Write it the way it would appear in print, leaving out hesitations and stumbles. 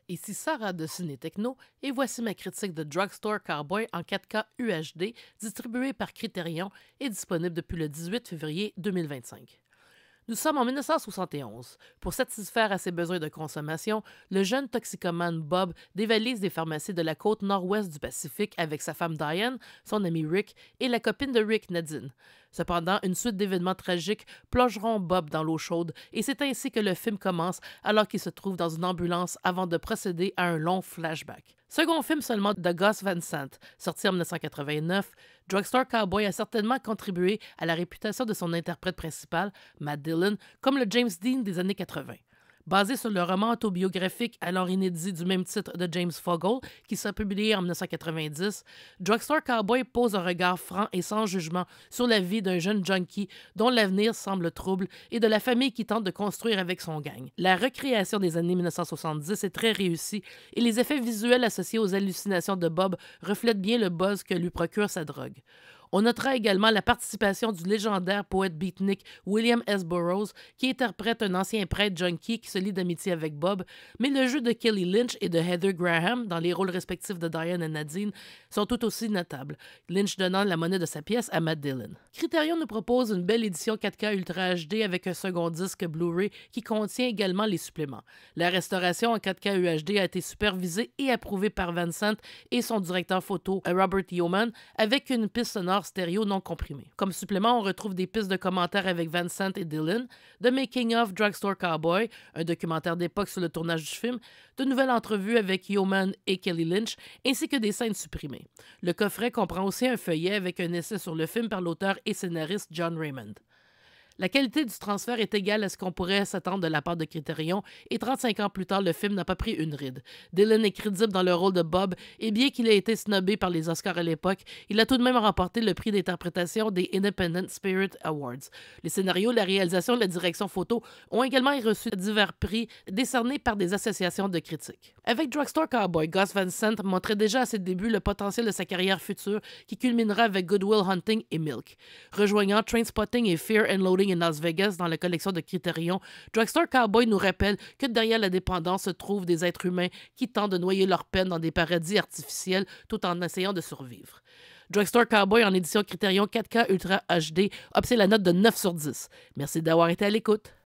Ici Sarah de Ciné Techno et voici ma critique de Drugstore Cowboy en 4K UHD distribuée par Criterion et disponible depuis le 18 février 2025. Nous sommes en 1971. Pour satisfaire à ses besoins de consommation, le jeune toxicomane Bob dévalise des pharmacies de la côte nord-ouest du Pacifique avec sa femme Diane, son ami Rick et la copine de Rick, Nadine. Cependant, une suite d'événements tragiques plongeront Bob dans l'eau chaude et c'est ainsi que le film commence alors qu'il se trouve dans une ambulance avant de procéder à un long flashback. Second film seulement de Gus Van Sant, sorti en 1989, Drugstore Cowboy a certainement contribué à la réputation de son interprète principal, Matt Dillon, comme le James Dean des années 80. Basé sur le roman autobiographique alors inédit du même titre de James Fogle, qui sera publié en 1990, Drugstore Cowboy pose un regard franc et sans jugement sur la vie d'un jeune junkie dont l'avenir semble trouble et de la famille qui tente de construire avec son gang. La recréation des années 1970 est très réussie et les effets visuels associés aux hallucinations de Bob reflètent bien le buzz que lui procure sa drogue. On notera également la participation du légendaire poète beatnik William S. Burroughs, qui interprète un ancien prêtre junkie qui se lie d'amitié avec Bob, mais le jeu de Kelly Lynch et de Heather Graham, dans les rôles respectifs de Diane et Nadine, sont tout aussi notables, Lynch donnant la monnaie de sa pièce à Matt Dillon. Criterion nous propose une belle édition 4K Ultra HD avec un second disque Blu-ray qui contient également les suppléments. La restauration en 4K UHD a été supervisée et approuvée par Van Sant et son directeur photo Robert Yeoman avec une piste sonore stéréo non comprimé. Comme supplément, on retrouve des pistes de commentaires avec Van Sant et Dillon, The Making of Drugstore Cowboy, un documentaire d'époque sur le tournage du film, de nouvelles entrevues avec Yeoman et Kelly Lynch, ainsi que des scènes supprimées. Le coffret comprend aussi un feuillet avec un essai sur le film par l'auteur et scénariste John Raymond. La qualité du transfert est égale à ce qu'on pourrait s'attendre de la part de Criterion et 35 ans plus tard, le film n'a pas pris une ride. Dillon est crédible dans le rôle de Bob et bien qu'il ait été snobé par les Oscars à l'époque, il a tout de même remporté le prix d'interprétation des Independent Spirit Awards. Les scénarios, la réalisation et la direction photo ont également reçu divers prix décernés par des associations de critiques. Avec Drugstore Cowboy, Gus Van Sant montrait déjà à ses débuts le potentiel de sa carrière future qui culminera avec Good Will Hunting et Milk. Rejoignant Trainspotting et Fear and Loathing in Las Vegas dans la collection de Criterion, Drugstore Cowboy nous rappelle que derrière la dépendance se trouvent des êtres humains qui tentent de noyer leur peine dans des paradis artificiels tout en essayant de survivre. Drugstore Cowboy en édition Criterion 4K Ultra HD obtient la note de 9 sur 10. Merci d'avoir été à l'écoute.